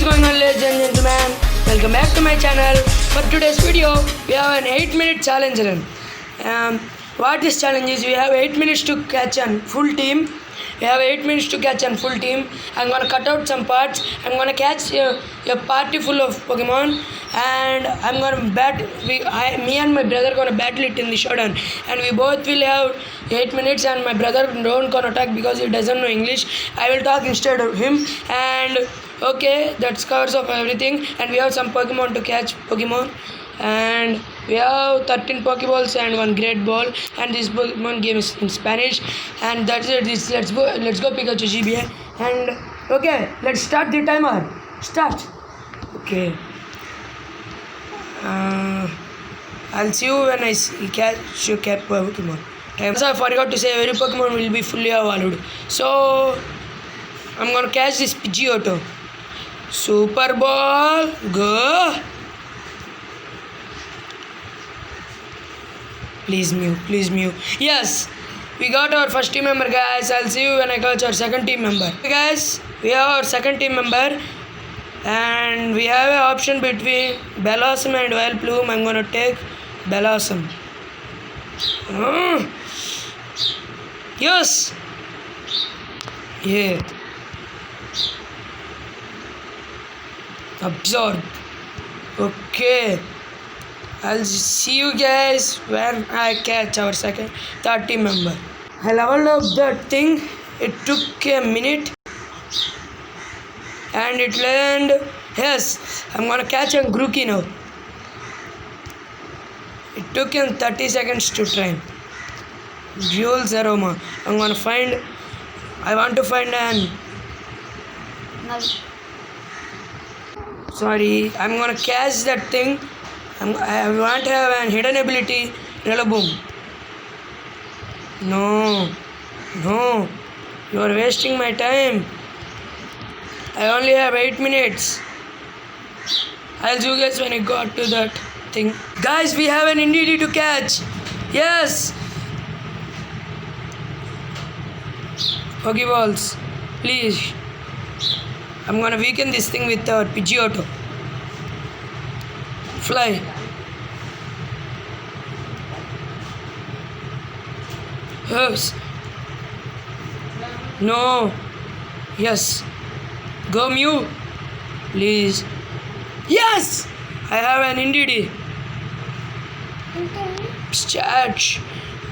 going on, ladies and gentlemen? Welcome back to my channel. For today's video, we have an 8-minute challenge run. What this challenge is, we have 8 minutes to catch a full team. I'm gonna cut out some parts. I'm gonna catch a party full of Pokemon, and I'm gonna me and my brother gonna battle it in the showdown. And we both will have 8 minutes. And my brother don't gonna talk because he doesn't know English. I will talk instead of him. And okay, that covers of everything. And we have some Pokemon to catch. And we have 13 Pokeballs and 1 Great Ball, and this Pokemon game is in Spanish. And that's it. Let's go Pikachu GBA. And okay, let's start the timer. Start. Okay. I'll see you when I catch your Pokemon. Also, I forgot to say every Pokemon will be fully evolved. So I'm gonna catch this Pidgeotto. Super Ball, go! Please Mew. Yes, we got our first team member, guys. I'll see you when I catch our second team member. Okay, guys, we have our second team member, and we have an option between Bellossom and Vileplume. I'm gonna take Bellossom. Yes. Yeah. Absorb. Okay. I'll see you guys when I catch our third team member. I leveled up that thing. It took a minute. And it learned. Yes, I'm gonna catch a Grookey now. It took him 30 seconds to train. Dual Aroma. I want to find an. Sorry, I'm gonna catch that thing. I want to have an hidden ability, Rillaboom. No, you are wasting my time. I only have 8 minutes. I'll see you guys when I got to that thing. Guys, we have an Indeedee to catch. Yes. Pokeballs, please. I'm gonna weaken this thing with our Pidgeotto. Fly. Yes. No. Yes. Go Mew. Please. Yes! I have an Indeedee. Chat.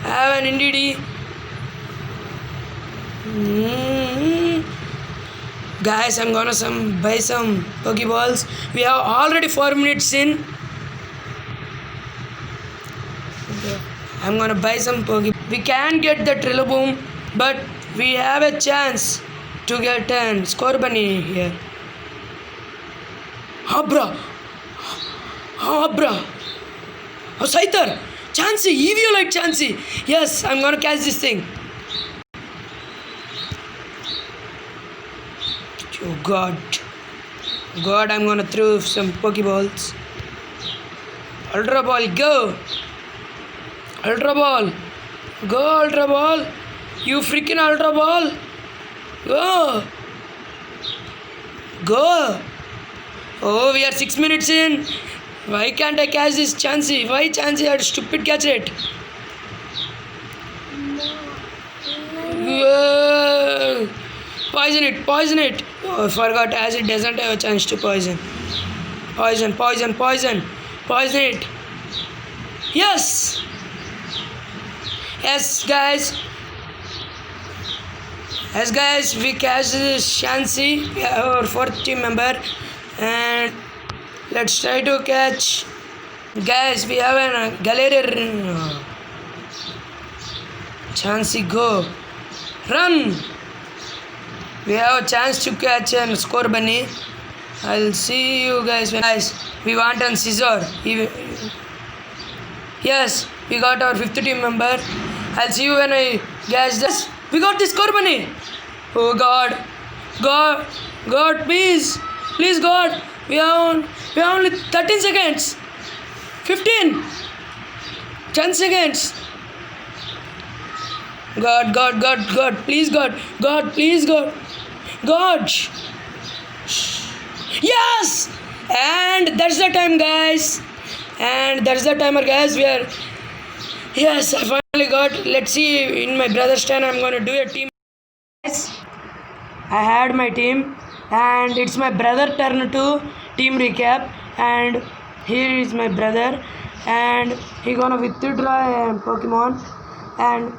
I have an Indeedee. Guys, I'm gonna buy some Pokeballs. We have already 4 minutes in. I'm gonna buy some Pokeballs. We can get the Rillaboom, but we have a chance to get an Scorbunny here. Abra. Oh, Scyther. Chansey. Eviolite Chansey. Yes, I'm gonna catch this thing. Oh God, I'm gonna throw some Pokeballs. Ultra Ball, go! Ultra Ball, you freaking Ultra Ball, go! Oh, we are 6 minutes in. Why can't I catch this Chansey? Why Chansey had stupid catch it? Poison it. Oh, I forgot, as it doesn't have a chance to poison. Poison it. Yes, guys, we catch this Chansey. We have our 4th team member, and let's try to catch. Guys, we have a Galarian. Chansey, go. Run. We have a chance to catch a Scorbunny. I'll see you guys when. Guys, we want a Scizor. Yes, we got our 5th team member. I'll see you when I catch this. We got this Scorbunny. Oh God, please, God. We have only 13 seconds. 15. 10 seconds. God, please God. God. Yes! And that's the time, guys. And that's the timer, guys. We are. Yes, I finally got. Let's see. In my brother's turn, I'm gonna do a team. Guys, I had my team, and it's my brother turn to team recap. And here is my brother, and he gonna withdraw a Pokemon, and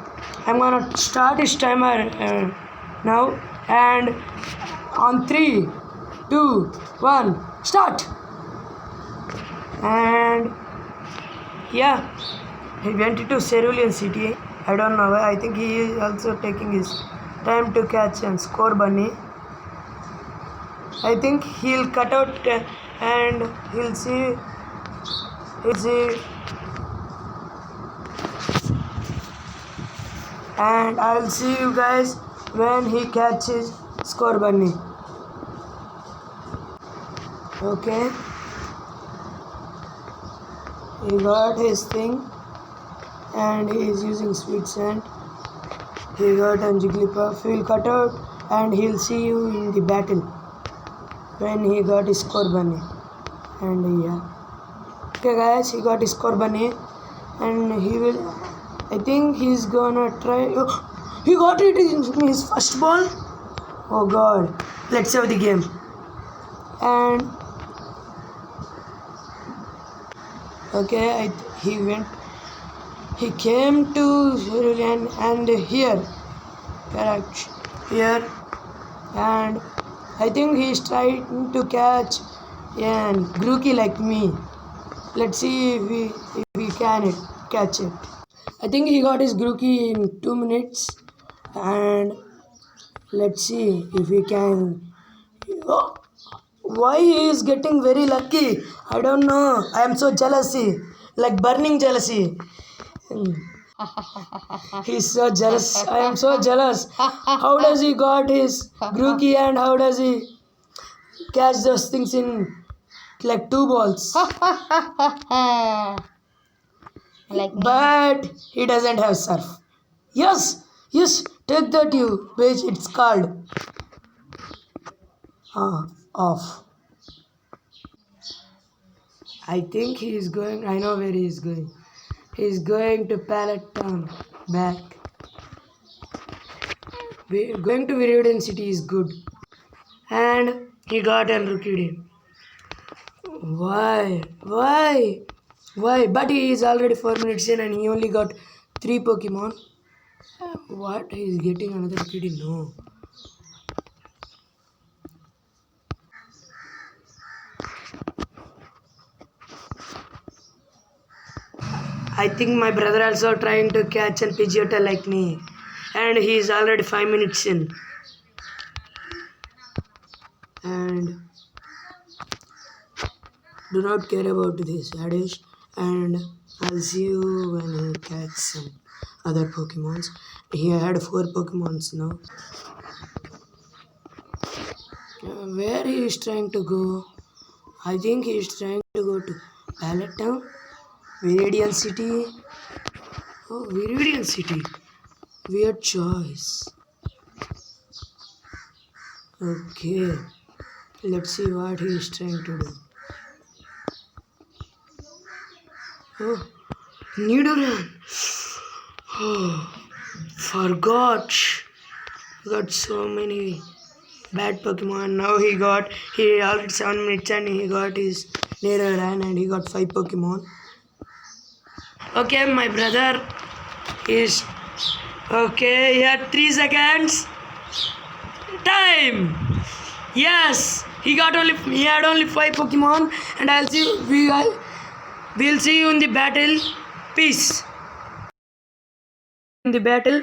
I'm gonna start his timer now. And on 3, 2, 1, start. And yeah, he went to Cerulean City. I don't know why. I think he is also taking his time to catch and score Bunny. I think he'll cut out and he'll see. And I'll see you guys when he catches score Bunny. Okay. He got his thing and he is using Sweet Sand. He got a Jigglypuff. He'll cut out and he'll see you in the battle when he got his score Bunny. And yeah. Okay guys, he got his score Bunny and he will. I think he's gonna try. Oh, he got it in his first ball. Oh god. Let's save the game. And okay, he came to Cerulean and here, correct, here, and I think he's trying to catch a Grookey like me. Let's see if we can catch it. I think he got his Grookey in 2 minutes, and let's see if we can. Oh, why he is getting very lucky? I don't know. I am so jealousy, like burning jealousy. He's so jealous. I am so jealous. How does he got his Grookey and how does he catch those things in like 2 balls? But he doesn't have surf. Yes, take that you, which it's called. Off. I think he is going. I know where he is going. He is going to Pallet Town. Back. Going to Viridian City is good. And he got a Rookie. Why? But he is already 4 minutes in and he only got 3 Pokemon. What? He is getting another Rookie? No. I think my brother also trying to catch a Pidgeotto like me. And he is already 5 minutes in. And do not care about this, Adish. And I'll see you when I catch some other Pokemons. He had 4 Pokemons now. Where he is trying to go? I think he is trying to go to Pallet Town, Viridian City. Oh, Viridian City. Weird choice. Okay. Let's see what he is trying to do. Oh, Nidoran. Oh, forgot. Got so many bad Pokemon. Now he already 7 minutes and he got his Nidoran and he got 5 Pokemon. Okay, my brother is okay. He had 3 seconds. Time. Yes, he had only 5 Pokemon, and I'll see we'll see you in the battle. Peace. In the battle.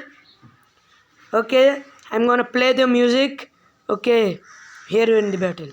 Okay, I'm gonna play the music. Okay, here in the battle.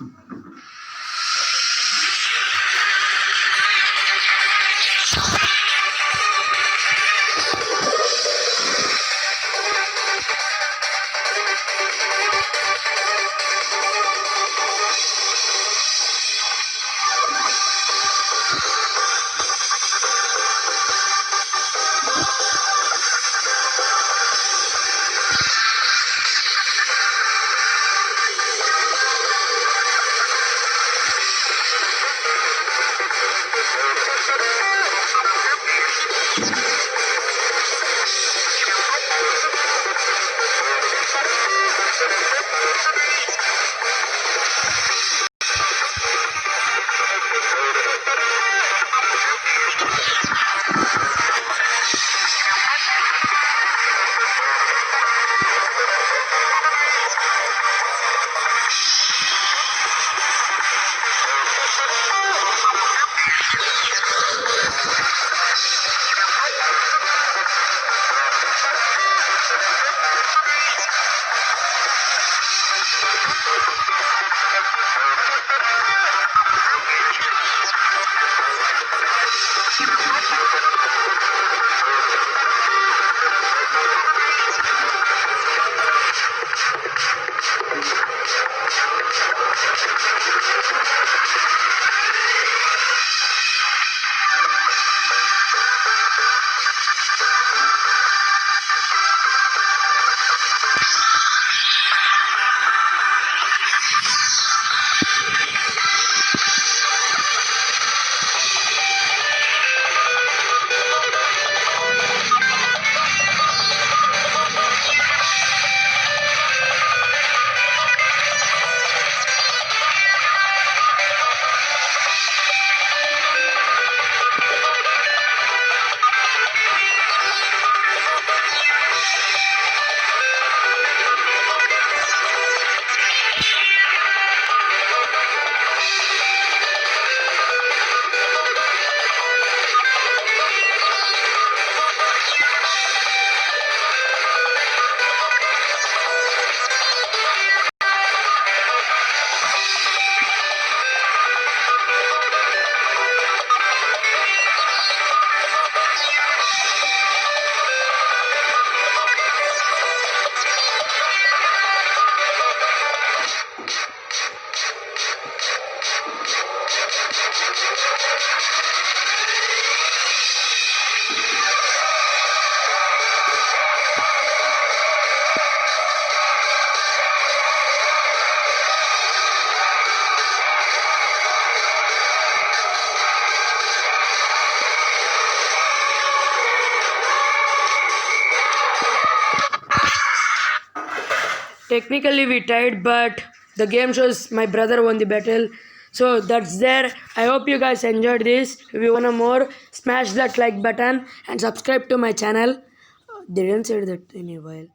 Technically, we tied, but the game shows my brother won the battle. So that's there. I hope you guys enjoyed this. If you wanna more, smash that like button and subscribe to my channel. They didn't say that in a while.